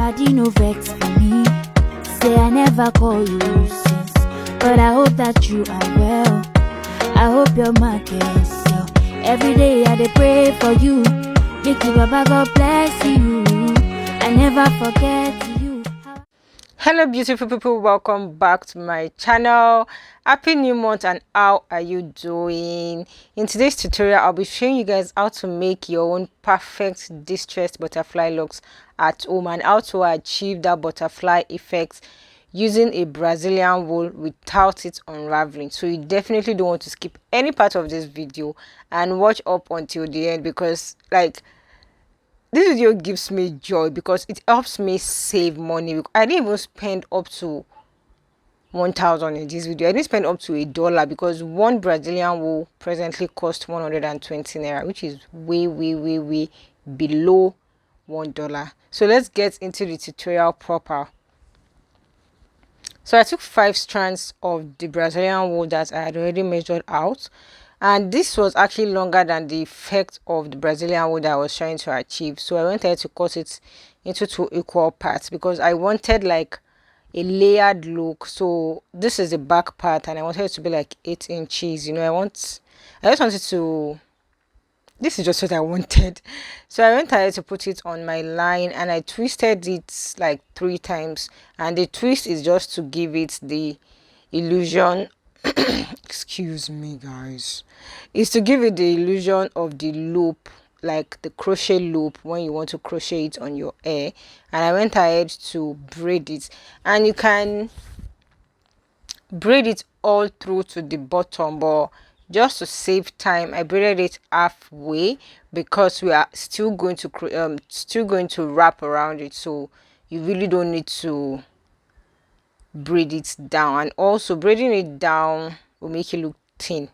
Paddy no vex for me. Say I never call you since, but I hope that you are well. I hope your market sell. Every day I dey pray for you. Make you Baba God bless you. I never forget you. Hello beautiful people, welcome back to my channel. Happy new month, and how are you doing? In today's tutorial I'll be showing you guys how to make your own perfect distressed butterfly locks at home and how to achieve that butterfly effect using a Brazilian wool without it unraveling. So you definitely don't want to skip any part of this video and watch up until the end, because this video gives me joy because it helps me save money. I didn't even spend up to 1,000 in this video. I didn't spend up to $1 because one Brazilian wool presently costs 120 naira, which is way below $1. So let's get into the tutorial proper. So I took 5 strands of the Brazilian wool that I had already measured out, and this was actually longer than the effect of the Brazilian wool that I was trying to achieve. So I went ahead to cut it into 2 equal parts because I wanted like a layered look. So this is the back part and I wanted it to be like 8 inches. You know, I just wanted to, this is just what I wanted. So I went ahead to put it on my line and I twisted it like 3 times, and the twist is just to give it the illusion excuse me guys, is to give it the illusion of the loop, like the crochet loop when you want to crochet it on your hair. And I went ahead to braid it, and you can braid it all through to the bottom, but just to save time I braided it halfway because we are still going to wrap around it. So you really don't need to braid it down, and also braiding it down will make it look thin.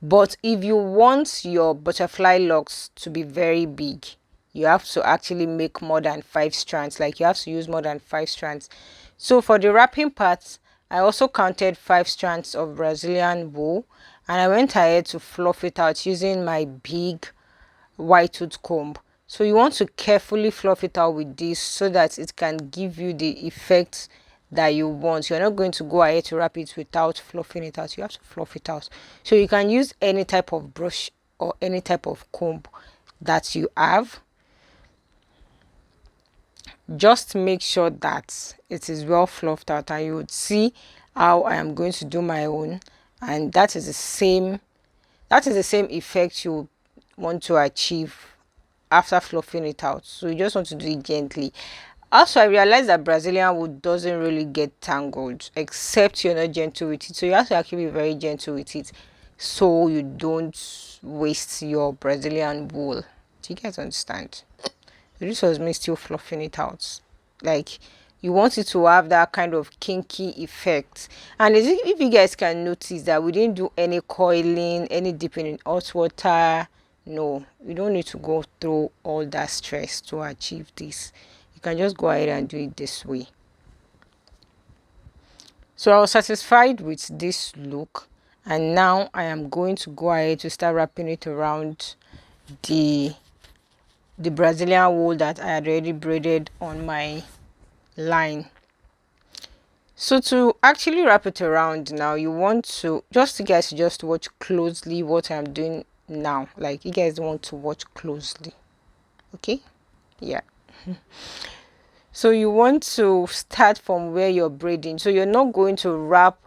But if you want your butterfly locks to be very big, you have to actually make more than 5 strands, like you have to use more than 5 strands. So for the wrapping part, I also counted 5 strands of Brazilian wool, and I went ahead to fluff it out using my big white tooth comb. So you want to carefully fluff it out with this so that it can give you the effect that you want. You're not going to go ahead to wrap it without fluffing it out. You have to fluff it out. So you can use any type of brush or any type of comb that you have. Just make sure that it is well fluffed out, and you would see how I am going to do my own, and that is the same effect you want to achieve after fluffing it out. So you just want to do it gently. Also, I realized that Brazilian wool doesn't really get tangled except you're not gentle with it. So you have to actually be very gentle with it so you don't waste your Brazilian wool. Do you guys understand? So this was me still fluffing it out. Like, you want it to have that kind of kinky effect. And if you guys can notice that we didn't do any coiling, any dipping in hot water. No, you don't need to go through all that stress to achieve this. You can just go ahead and do it this way. So I was satisfied with this look, and now I am going to go ahead to start wrapping it around the Brazilian wool that I had already braided on my line. So to actually wrap it around now, you want to you guys just watch closely what I'm doing now. Like, you guys want to watch closely, okay? Yeah. So you want to start from where you're braiding. So you're not going to wrap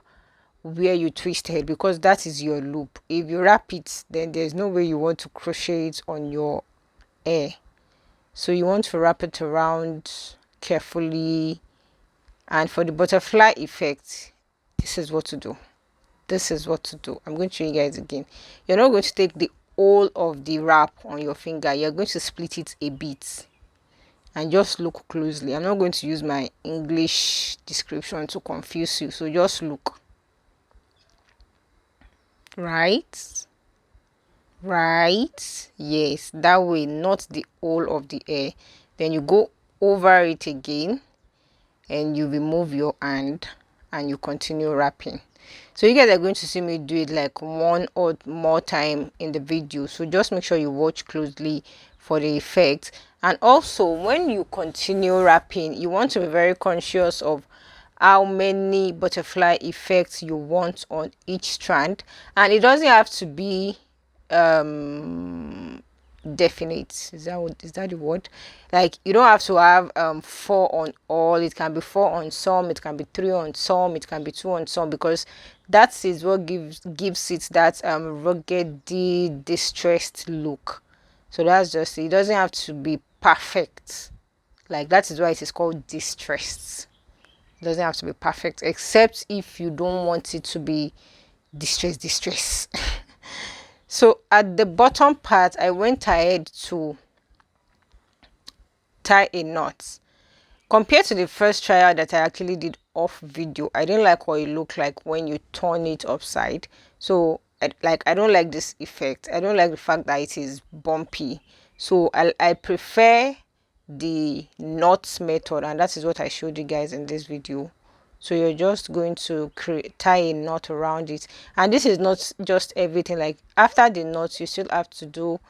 where you twisted because that is your loop. If you wrap it, then there's no way you want to crochet it on your hair. So you want to wrap it around carefully. And for the butterfly effect, this is what to do. This is what to do. I'm going to show you guys again. You're not going to take the whole of the wrap on your finger. You're going to split it a bit. And just look closely. I'm not going to use my English description to confuse you. So just look. Right? Yes, that way, not the whole of the hair. Then you go over it again and you remove your hand and you continue wrapping. So you guys are going to see me do it like one or more time in the video. So just make sure you watch closely for the effect. And also, when you continue wrapping, you want to be very conscious of how many butterfly effects you want on each strand, and it doesn't have to be definite. Is that the word? Like, you don't have to have 4 on all. It can be 4 on some, it can be 3 on some, it can be 2 on some, because that is what gives it that rugged, distressed look. So that's just it. It doesn't have to be perfect. Like, that is why it is called distressed. It doesn't have to be perfect, except if you don't want it to be distress. So at the bottom part, I went ahead to tie a knot. Compared to the first trial that I actually did off video, I didn't like what it looked like when you turn it upside. So I don't like this effect. I don't like the fact that it is bumpy. So I prefer the knots method, and that is what I showed you guys in this video. So you're just going to tie a knot around it, and this is not just everything. Like, after the knots, you still have to go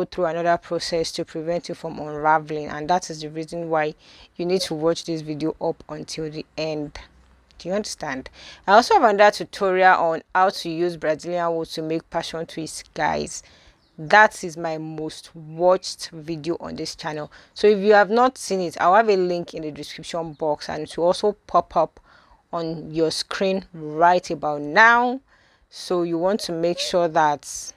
through another process to prevent you from unraveling, and that is the reason why you need to watch this video up until the end. Do you understand? I also have another tutorial on how to use Brazilian wool to make passion twists, guys. That is my most watched video on this channel. So if you have not seen it, I'll have a link in the description box, and it will also pop up on your screen right about now. So you want to make sure that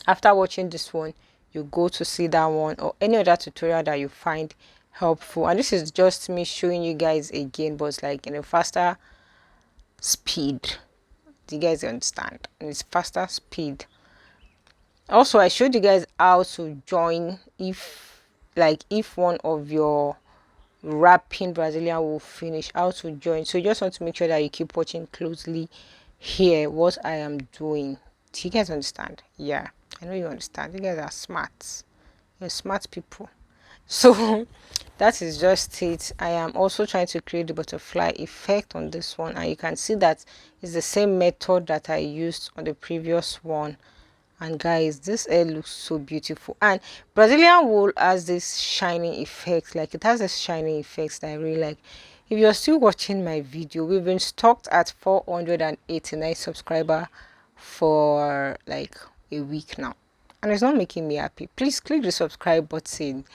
after watching this one, you go to see that one or any other tutorial that you find helpful. And this is just me showing you guys again, but it's like in a faster speed. Do you guys understand? And it's faster speed. Also, I showed you guys how to join if one of your wrapping Brazilian will finish, how to join. So you just want to make sure that you keep watching closely here what I am doing. Do you guys understand? Yeah, I know you understand. You guys are smart. You're smart people. So that is just it. I am also trying to create the butterfly effect on this one, and you can see that it's the same method that I used on the previous one. And guys, this hair looks so beautiful, and Brazilian wool has this shining effect. Like, it has this shining effects that I really like. If you're still watching my video, we've been stuck at 489 subscriber for like a week now, and it's not making me happy. Please click the subscribe button.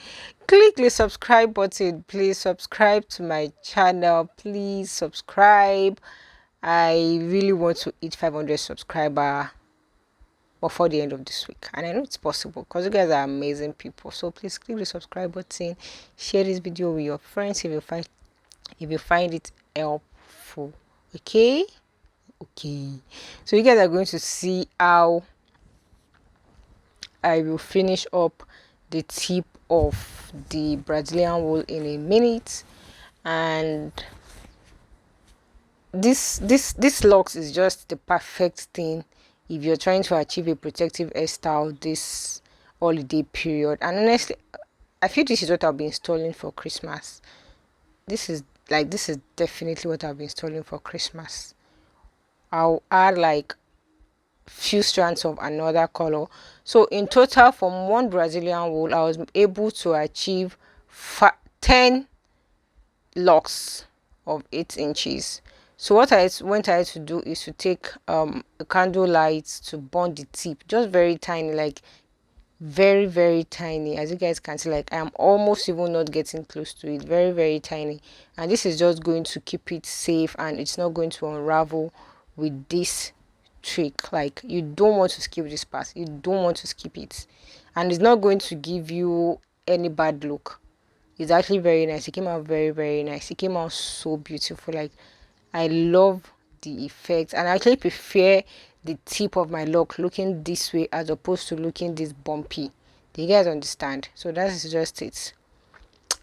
Click the subscribe button. Please subscribe to my channel. Please subscribe. I really want to hit 500 subscriber before the end of this week, and I know it's possible because you guys are amazing people. So please click the subscribe button, share this video with your friends if you find it helpful. Okay, so you guys are going to see how I will finish up the tip of the Brazilian wool in a minute. And this Locs is just the perfect thing if you're trying to achieve a protective hairstyle this holiday period. And honestly, I feel this is what I'll be installing for Christmas. This is definitely what I'll be installing for Christmas. I'll add like few strands of another color. So in total, from one Brazilian wool, I was able to achieve 10 locks of 8 inches. So what I went ahead to do is to take a candle light to burn the tip, just very tiny, like very tiny. As you guys can see, like, I'm almost even not getting close to it. Very tiny. And this is just going to keep it safe, and it's not going to unravel with this trick. Like, you don't want to skip this part. You don't want to skip it, and it's not going to give you any bad look. It's actually very nice. It came out very nice. It came out so beautiful. Like, I love the effect, and I actually prefer the tip of my lock looking this way as opposed to looking this bumpy. Do you guys understand? So that is just it.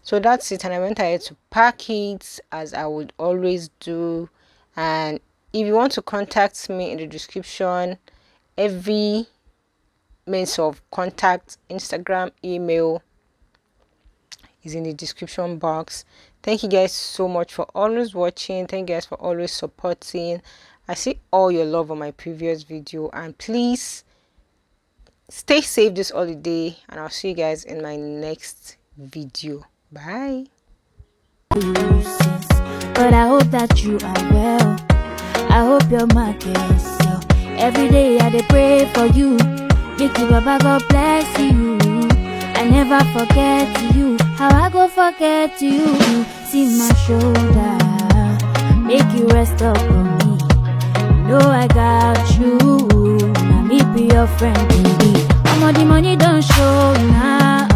So that's it, and I went ahead to pack it as I would always do. And if you want to contact me, in the description, every means of contact, Instagram, email, is in the description box. Thank you guys so much for always watching. Thank you guys for always supporting. I see all your love on my previous video, and please Stay safe this holiday, and I'll see you guys in my next video. Bye. But I hope that you are well. I hope your market sell. Every day I dey pray for you. Make you Baba God bless you. I never forget you. How I go forget you? See my shoulder, make you rest up on me. You know I got you. Now me be your friend, baby. All the money don't show now.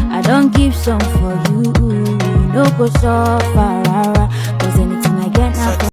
I don't give some for you. No go suffer.